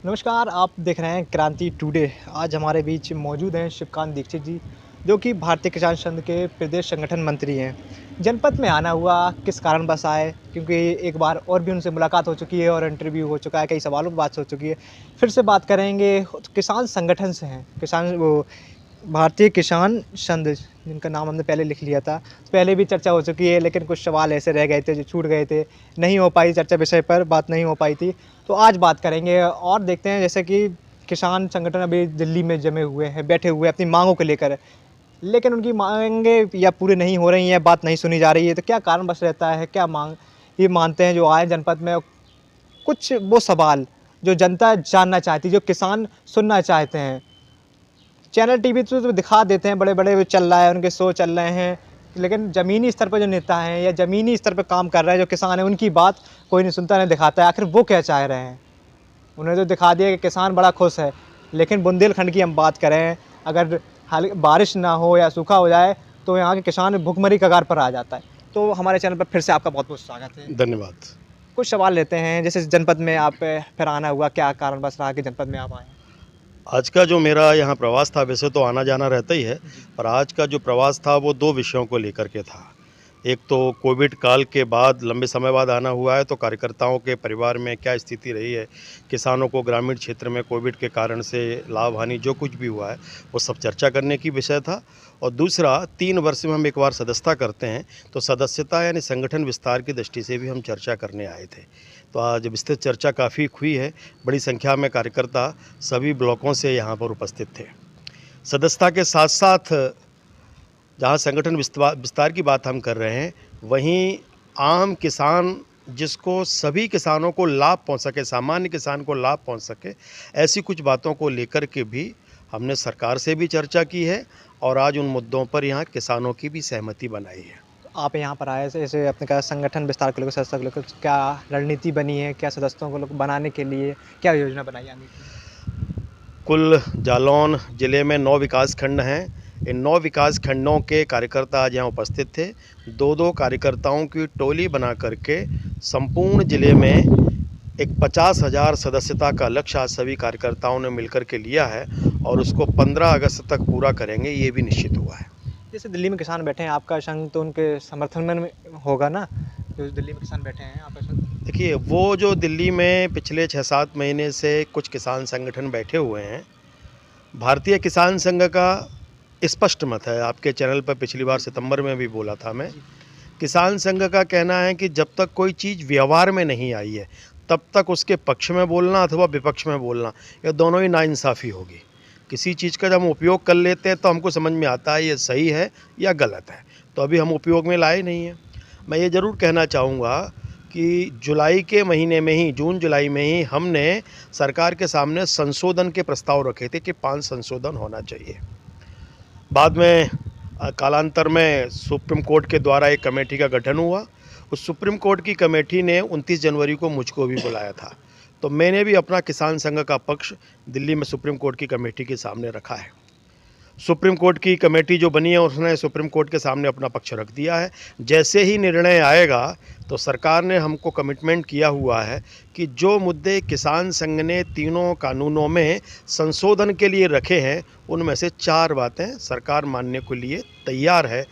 नमस्कार, आप देख रहे हैं क्रांति टुडे। आज हमारे बीच मौजूद हैं शिवकांत दीक्षित जी, जो कि भारतीय किसान संघ के प्रदेश संगठन मंत्री हैं। जनपद में आना हुआ किस कारणवश आए? क्योंकि एक बार और भी उनसे मुलाकात हो चुकी है और इंटरव्यू हो चुका है, कई सवालों पर बात हो चुकी है। फिर से बात करेंगे, किसान संगठन से हैं, किसान वो भारतीय किसान संघ, जिनका नाम हमने पहले लिख लिया था। पहले भी चर्चा हो चुकी है, लेकिन कुछ सवाल ऐसे रह गए थे जो छूट गए थे, नहीं हो पाई चर्चा, विषय पर बात नहीं हो पाई थी। तो आज बात करेंगे और देखते हैं, जैसे कि किसान संगठन अभी दिल्ली में जमे हुए हैं, बैठे हुए हैं अपनी मांगों को लेकर, लेकिन उनकी मांगें या पूरी नहीं हो रही हैं, बात नहीं सुनी जा रही है। तो क्या कारण बस रहता है, क्या मांग ये मानते हैं जो आए जनपद में? कुछ वो सवाल जो जनता जानना चाहती है, जो किसान सुनना चाहते हैं। चैनल टीवी तो दिखा देते हैं, बड़े बड़े वो चल रहा है, उनके शो चल रहे हैं, लेकिन ज़मीनी स्तर पर जो नेता हैं या ज़मीनी स्तर पर काम कर रहे हैं जो किसान हैं, उनकी बात कोई नहीं सुनता, नहीं दिखाता है। आखिर वो क्या चाह रहे हैं? उन्होंने तो दिखा दिया कि किसान बड़ा खुश है, लेकिन बुंदेलखंड की हम बात करें, अगर हाल बारिश ना हो या सूखा हो जाए तो यहाँ के किसान भुखमरी कगार पर आ जाता है। तो हमारे चैनल पर फिर से आपका बहुत बहुत स्वागत है। धन्यवाद। कुछ सवाल लेते हैं, जैसे जनपद में आप फिर आना हुआ, क्या कारण बस रहा कि जनपद में आप आए? आज का जो मेरा यहाँ प्रवास था, वैसे तो आना-जाना रहता ही है, पर आज का जो प्रवास था वो 2 विषयों को लेकर के था। एक तो कोविड काल के बाद लंबे समय बाद आना हुआ है, तो कार्यकर्ताओं के परिवार में क्या स्थिति रही है, किसानों को ग्रामीण क्षेत्र में कोविड के कारण से लाभ-हानि जो कुछ भी हुआ है, वो सब चर्चा करने की विषय था। और दूसरा, 3 वर्ष में हम एक बार सदस्यता करते हैं, तो सदस्यता यानी संगठन विस्तार की दृष्टि से भी हम चर्चा करने आए थे। तो आज विस्तृत चर्चा काफ़ी हुई है, बड़ी संख्या में कार्यकर्ता सभी ब्लॉकों से यहाँ पर उपस्थित थे। सदस्यता के साथ-साथ जहाँ संगठन विस्तार की बात हम कर रहे हैं, वहीं आम किसान जिसको सभी किसानों को लाभ पहुँच सके, सामान्य किसान को लाभ पहुँच सके, ऐसी कुछ बातों को लेकर के भी हमने सरकार से भी चर्चा की है और आज उन मुद्दों पर यहाँ किसानों की भी सहमति बनाई है। आप यहाँ पर आए ऐसे अपने का संगठन विस्तार को लेकर, सदस्यता को लेकर क्या रणनीति बनी है? क्या सदस्यों को बनाने के लिए क्या योजना बनाई जानी है? कुल जालौन ज़िले में 9 विकास खंड हैं। इन 9 विकास खंडों के कार्यकर्ता आज यहाँ उपस्थित थे। 2-2 कार्यकर्ताओं की टोली बना करके संपूर्ण ज़िले में एक 50,000 सदस्यता का लक्ष्य आज सभी कार्यकर्ताओं ने मिलकर के लिया है और उसको 15 अगस्त तक पूरा करेंगे, ये भी निश्चित हुआ है। जैसे दिल्ली में किसान बैठे हैं, आपका संघ तो उनके समर्थन में होगा ना? जो दिल्ली में किसान बैठे हैं आपका संघ? देखिए, वो जो दिल्ली में पिछले 6-7 महीने से कुछ किसान संगठन बैठे हुए हैं, भारतीय किसान संघ का स्पष्ट मत है। आपके चैनल पर पिछली बार सितंबर में भी बोला था मैं। किसान संघ का कहना है कि जब तक कोई चीज़ व्यवहार में नहीं आई है, तब तक उसके पक्ष में बोलना अथवा विपक्ष में बोलना, ये दोनों ही नाइंसाफ़ी होगी। किसी चीज़ का जब हम उपयोग कर लेते हैं तो हमको समझ में आता है ये सही है या गलत है, तो अभी हम उपयोग में लाए नहीं हैं। मैं ये ज़रूर कहना चाहूँगा कि जुलाई के महीने में ही, जून-जुलाई में ही हमने सरकार के सामने संशोधन के प्रस्ताव रखे थे कि 5 संशोधन होना चाहिए। बाद में कालांतर में सुप्रीम कोर्ट के द्वारा एक कमेटी का गठन हुआ। उस सुप्रीम कोर्ट की कमेटी ने 29 जनवरी को मुझको भी बुलाया था, तो मैंने भी अपना किसान संघ का पक्ष दिल्ली में सुप्रीम कोर्ट की कमेटी के सामने रखा है। सुप्रीम कोर्ट की कमेटी जो बनी है उसने सुप्रीम कोर्ट के सामने अपना पक्ष रख दिया है। जैसे ही निर्णय आएगा तो सरकार ने हमको कमिटमेंट किया हुआ है कि जो मुद्दे किसान संघ ने तीनों कानूनों में संशोधन के लिए रखे हैं, उनमें से 4 बातें सरकार मानने के लिए तैयार है।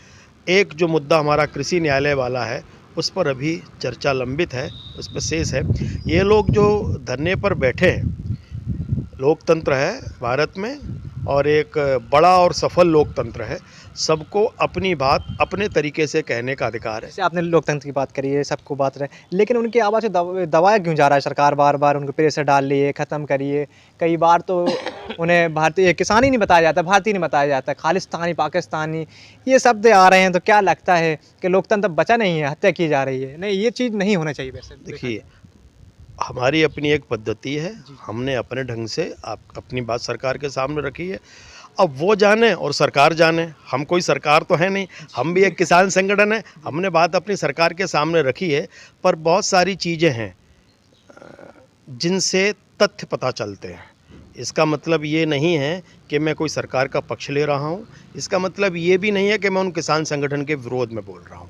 एक जो मुद्दा हमारा कृषि न्यायालय वाला है, उस पर अभी चर्चा लंबित है, उस पर शेष है। ये लोग जो धरने पर बैठे हैं, लोकतंत्र है भारत में और एक बड़ा और सफल लोकतंत्र है। सबको अपनी बात अपने तरीके से कहने का अधिकार है। जैसे आपने लोकतंत्र की बात करी है, सबको बात रहे, लेकिन उनकी आवाज़ से दबाया क्यों जा रहा है सरकार? बार-बार उनको प्रेशर डाल रही है, ख़त्म करिए। कई बार तो उन्हें भारतीय किसान ही नहीं बताया जाता, भारतीय नहीं बताया जाता, खालिस्तानी, पाकिस्तानी ये शब्द आ रहे हैं। तो क्या लगता है कि लोकतंत्र बचा नहीं है, हत्या की जा रही है? नहीं, ये चीज़ नहीं होना चाहिए वैसे। देखिए, हमारी अपनी एक पद्धति है, हमने अपने ढंग से अपनी बात सरकार के सामने रखी है। अब वो जाने और सरकार जाने, हम कोई सरकार तो है नहीं, हम भी एक किसान संगठन है, हमने बात अपनी सरकार के सामने रखी है। पर बहुत सारी चीज़ें हैं जिनसे तथ्य पता चलते हैं। इसका मतलब ये नहीं है कि मैं कोई सरकार का पक्ष ले रहा हूँ, इसका मतलब ये भी नहीं है कि मैं उन किसान संगठन के विरोध में बोल रहा हूँ।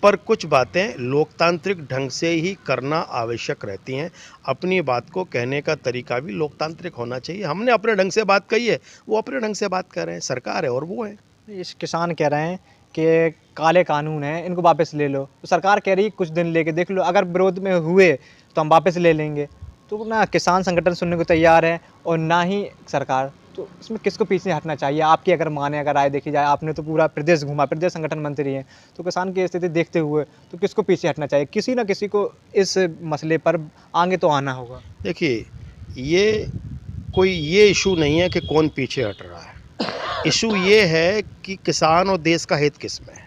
पर कुछ बातें लोकतांत्रिक ढंग से ही करना आवश्यक रहती हैं। अपनी बात को कहने का तरीका भी लोकतांत्रिक होना चाहिए। हमने अपने ढंग से बात कही है, वो अपने ढंग से बात कर रहे हैं, सरकार है और वो है। इस किसान कह रहे हैं कि काले कानून हैं, इनको वापस ले लो। तो सरकार कह रही है कुछ दिन लेके देख लो, अगर विरोध में हुए तो हम वापस ले लेंगे। तो ना किसान संगठन सुनने को तैयार है और ना ही सरकार। तो इसमें किसको पीछे हटना चाहिए? आपकी अगर माने, अगर राय देखी जाए, आपने तो पूरा प्रदेश घूमा, प्रदेश संगठन मंत्री हैं, तो किसान की स्थिति देखते हुए तो किसको पीछे हटना चाहिए? किसी ना किसी को इस मसले पर आगे तो आना होगा। देखिए, ये इशू नहीं है कि कौन पीछे हट रहा है। इशू ये है कि किसान और देश का हित किस में है।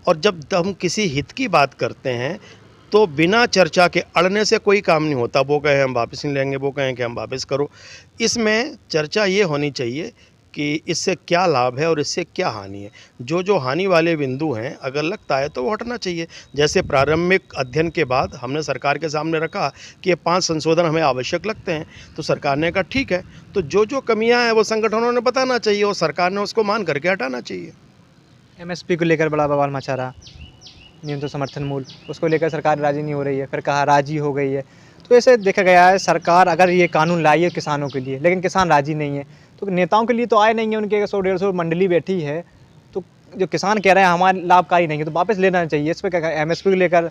और जब हम किसी हित की बात करते हैं तो बिना चर्चा के अड़ने से कोई काम नहीं होता। वो कहे हम वापस नहीं लेंगे, वो कहें कि हम वापस करो। इसमें चर्चा ये होनी चाहिए कि इससे क्या लाभ है और इससे क्या हानि है। जो हानि वाले बिंदु हैं, अगर लगता है तो वो हटना चाहिए। जैसे प्रारंभिक अध्ययन के बाद हमने सरकार के सामने रखा कि ये 5 संशोधन हमें आवश्यक लगते हैं, तो सरकार ने कहा ठीक है। तो जो कमियां हैं वो संगठनों ने बताना चाहिए और सरकार ने उसको मान करके हटाना चाहिए। एमएसपी को लेकर बड़ा बवाल मचा रहा, न्यूनतम समर्थन मूल्य, उसको लेकर सरकार राजी नहीं हो रही है, फिर कहा राजी हो गई है। तो ऐसे देखा गया है, सरकार अगर ये कानून लाई है किसानों के लिए, लेकिन किसान राजी नहीं है, तो नेताओं के लिए तो आए नहीं है, उनके 100-150 मंडली बैठी है। तो जो किसान कह रहे हैं हमारे लाभकारी नहीं है, तो वापस लेना चाहिए। इस पर क्या एमएसपी को लेकर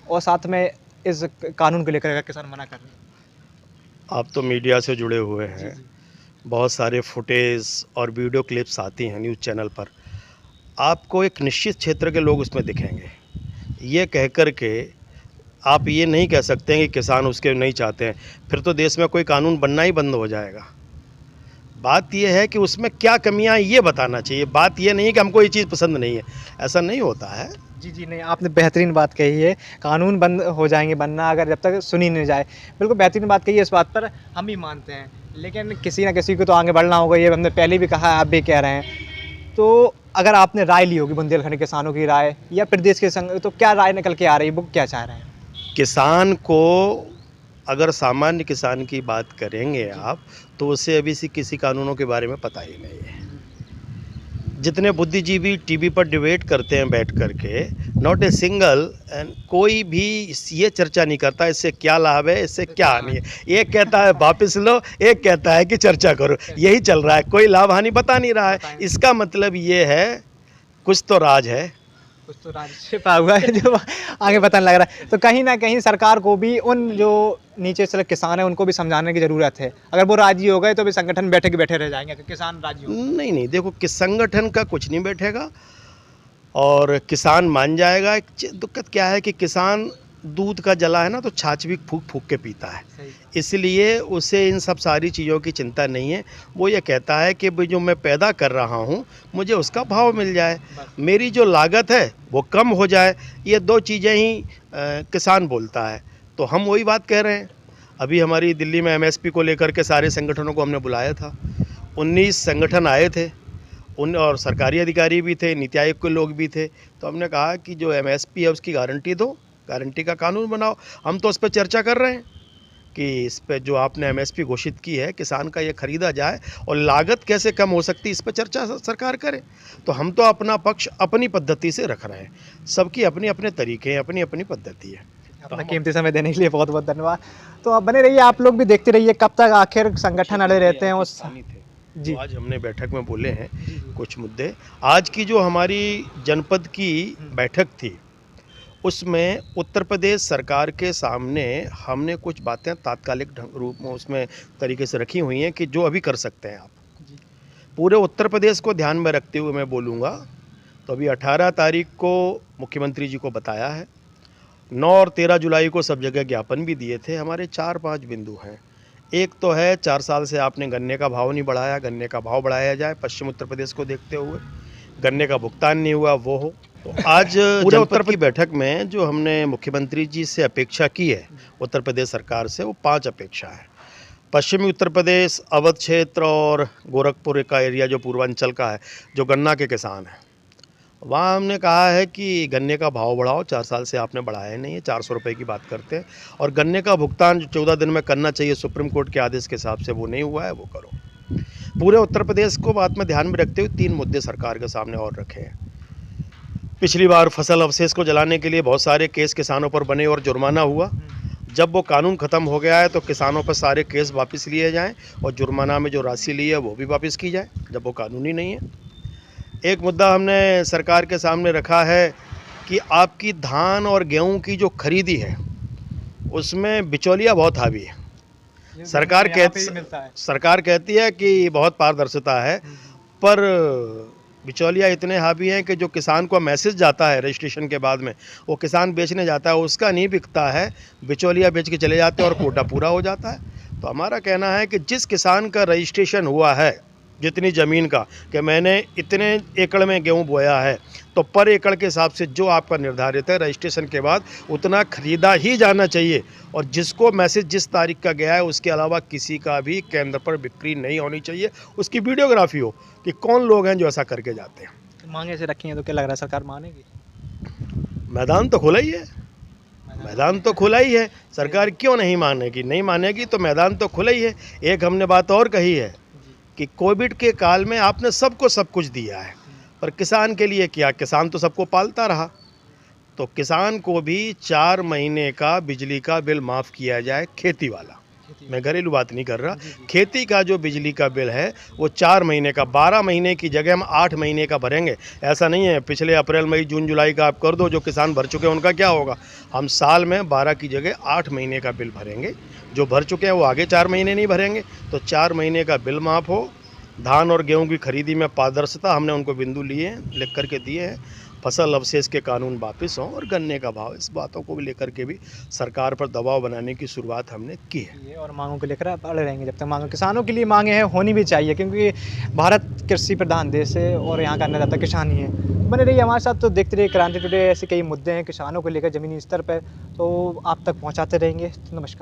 और साथ में इस कानून को लेकर किसान मना कर रहे हैं? आप तो मीडिया से जुड़े हुए हैं, बहुत सारे फुटेज और वीडियो क्लिप्स आती हैं न्यूज़ चैनल पर। आपको एक निश्चित क्षेत्र के लोग उसमें दिखेंगे। ये कह कर के आप ये नहीं कह सकते हैं कि किसान उसके नहीं चाहते हैं, फिर तो देश में कोई कानून बनना ही बंद हो जाएगा। बात ये है कि उसमें क्या कमियां हैं ये बताना चाहिए। बात ये नहीं कि हमको ये चीज़ पसंद नहीं है, ऐसा नहीं होता है। जी, नहीं, आपने बेहतरीन बात कही है। कानून बंद हो जाएंगे बनना अगर जब तक सुनी नहीं जाए। बिल्कुल बेहतरीन बात कही है, इस बात पर हम भी मानते हैं। लेकिन किसी ना किसी को तो आगे बढ़ना होगा, ये हमने पहले भी कहा, आप भी कह रहे हैं। तो अगर आपने राय ली होगी बुंदेलखंड के किसानों की राय या प्रदेश के संग, तो क्या राय निकल के आ रही है, वो क्या चाह रहे हैं? किसान को, अगर सामान्य किसान की बात करेंगे आप, तो उसे अभी से किसी कानूनों के बारे में पता ही नहीं है। जितने बुद्धिजीवी टीवी पर डिबेट करते हैं बैठ करके, नॉट ए सिंगल एंड कोई भी ये चर्चा नहीं करता इससे क्या लाभ है, इससे क्या हानि है। एक कहता है वापस लो, एक कहता है कि चर्चा करो। यही चल रहा है, कोई लाभ हानि बता नहीं रहा है। इसका मतलब ये है कुछ तो राज है। कुछ तो राज छिपा हुआ है जो आगे पता नहीं लग रहा है। तो कहीं ना कहीं सरकार को भी उन जो नीचे से किसान है उनको भी समझाने की ज़रूरत है। अगर वो राजी हो गए तो भी संगठन बैठे रह जाएंगे, अगर किसान राजी हो। नहीं नहीं, देखो किस संगठन का कुछ नहीं बैठेगा और किसान मान जाएगा। दिक्कत क्या है कि किसान दूध का जला है ना, तो छाछ भी फूक फूक के पीता है। इसलिए उसे इन सब सारी चीज़ों की चिंता नहीं है। वो ये कहता है कि भाई जो मैं पैदा कर रहा हूँ मुझे उसका भाव मिल जाए, मेरी जो लागत है वो कम हो जाए। ये दो चीज़ें ही किसान बोलता है। तो हम वही बात कह रहे हैं। अभी हमारी दिल्ली में एमएसपी को लेकर के सारे संगठनों को हमने बुलाया था। 19 संगठन आए थे, उन और सरकारी अधिकारी भी थे, नीति आयोग के लोग भी थे। तो हमने कहा कि जो एमएसपी है उसकी गारंटी दो, गारंटी का कानून बनाओ। हम तो उस पर चर्चा कर रहे हैं कि इस पे जो आपने एमएसपी घोषित की है किसान का ये खरीदा जाए और लागत कैसे कम हो सकती है, इस पर चर्चा सरकार करे। तो हम तो अपना पक्ष अपनी पद्धति से रख रहे हैं। सबकी अपनी अपने तरीके हैं, अपनी अपनी पद्धति है। अपना कीमती समय देने के लिए बहुत बहुत धन्यवाद। तो आप बने रहिए, आप लोग भी देखते रहिए कब तक आखिर संगठन अड़े रहते हैं उस जी। तो आज हमने बैठक में बोले हैं कुछ मुद्दे। आज की जो हमारी जनपद की बैठक थी उसमें उत्तर प्रदेश सरकार के सामने हमने कुछ बातें तात्कालिक रूप में उसमें तरीके से रखी हुई हैं कि जो अभी कर सकते हैं आप। पूरे उत्तर प्रदेश को ध्यान में रखते हुए मैं बोलूँगा। तो अभी 18 तारीख को मुख्यमंत्री जी को बताया है, 9 और 13 जुलाई को सब जगह ज्ञापन भी दिए थे। हमारे 4-5 बिंदु हैं। एक तो है 4 साल से आपने गन्ने का भाव नहीं बढ़ाया, गन्ने का भाव बढ़ाया जाए। पश्चिम उत्तर प्रदेश को देखते हुए गन्ने का भुगतान नहीं हुआ, वो हो। तो आज पूरे उत्तर की बैठक में जो हमने मुख्यमंत्री जी से अपेक्षा की है उत्तर प्रदेश सरकार से, वो 5 अपेक्षा है। पश्चिमी उत्तर प्रदेश, अवध क्षेत्र और गोरखपुर का एरिया जो पूर्वांचल का है, जो गन्ना के किसान हैं, वहाँ हमने कहा है कि गन्ने का भाव बढ़ाओ। 4 साल से आपने बढ़ाया नहीं है, 400 रुपये की बात करते हैं। और गन्ने का भुगतान जो 14 दिन में करना चाहिए सुप्रीम कोर्ट के आदेश के हिसाब से, वो नहीं हुआ है, वो करो। पूरे उत्तर प्रदेश को बात में ध्यान में रखते हुए 3 मुद्दे सरकार के सामने और रखे हैं। पिछली बार फसल अवशेष को जलाने के लिए बहुत सारे केस किसानों पर बने और जुर्माना हुआ। जब वो कानून ख़त्म हो गया है तो किसानों पर सारे केस वापस लिए जाएं और जुर्माना में जो राशि ली है वो भी वापस की जाए, जब वो कानूनी नहीं है। एक मुद्दा हमने सरकार के सामने रखा है कि आपकी धान और गेहूं की जो खरीदी है उसमें बिचौलिया बहुत हावी है। सरकार कहती है कि बहुत पारदर्शिता है, पर बिचौलिया इतने हावी हैं कि जो किसान को मैसेज जाता है रजिस्ट्रेशन के बाद में, वो किसान बेचने जाता है, उसका नहीं बिकता है, बिचौलिया बेच के चले जाते हैं और कोटा पूरा हो जाता है। तो हमारा कहना है कि जिस किसान का रजिस्ट्रेशन हुआ है जितनी ज़मीन का, कि मैंने इतने एकड़ में गेहूं बोया है, तो पर एकड़ के हिसाब से जो आपका निर्धारित है रजिस्ट्रेशन के बाद उतना खरीदा ही जाना चाहिए। और जिसको मैसेज जिस तारीख का गया है उसके अलावा किसी का भी केंद्र पर बिक्री नहीं होनी चाहिए। उसकी वीडियोग्राफी हो कि कौन लोग हैं जो ऐसा करके जाते हैं। मांगे से रखी हैं तो क्या लग रहा है सरकार मानेगी? मैदान तो खुला ही है, मैदान तो खुला ही है, सरकार क्यों नहीं मानेगी? नहीं मानेगी तो मैदान तो खुला ही है। एक हमने बात और कही है कि कोविड के काल में आपने सबको सब कुछ दिया है, पर किसान के लिए क्या? किसान तो सबको पालता रहा, तो किसान को भी 4 महीने का बिजली का बिल माफ़ किया जाए। खेती वाला, मैं घरेलू बात नहीं कर रहा, खेती का जो बिजली का बिल है वो 4 महीने का, 12 महीने की जगह हम 8 महीने का भरेंगे। ऐसा नहीं है पिछले अप्रैल मई जून जुलाई का आप कर दो, जो किसान भर चुके हैं उनका क्या होगा? हम साल में 12 की जगह 8 महीने का बिल भरेंगे। जो भर चुके हैं वो आगे 4 महीने नहीं भरेंगे, तो 4 महीने का बिल माफ़ हो। धान और गेहूं की खरीदी में पारदर्शिता, हमने उनको बिंदु लिए हैं, लिख करके दिए हैं। फसल अवशेष के कानून वापस हों और गन्ने का भाव, इस बातों को भी लेकर के भी सरकार पर दबाव बनाने की शुरुआत हमने की है। और मांगों को लेकर आप अड़े रहेंगे जब तक मांगों, किसानों के लिए मांगे हैं, होनी भी चाहिए, क्योंकि भारत कृषि प्रधान देश है और यहाँ का अन्नदाता किसान ही है। बने रहिए हमारे साथ, तो देखते रहिए क्रांति टुडे। ऐसे कई मुद्दे हैं किसानों को लेकर ज़मीनी स्तर पर, तो आप तक पहुँचाते रहेंगे। नमस्कार।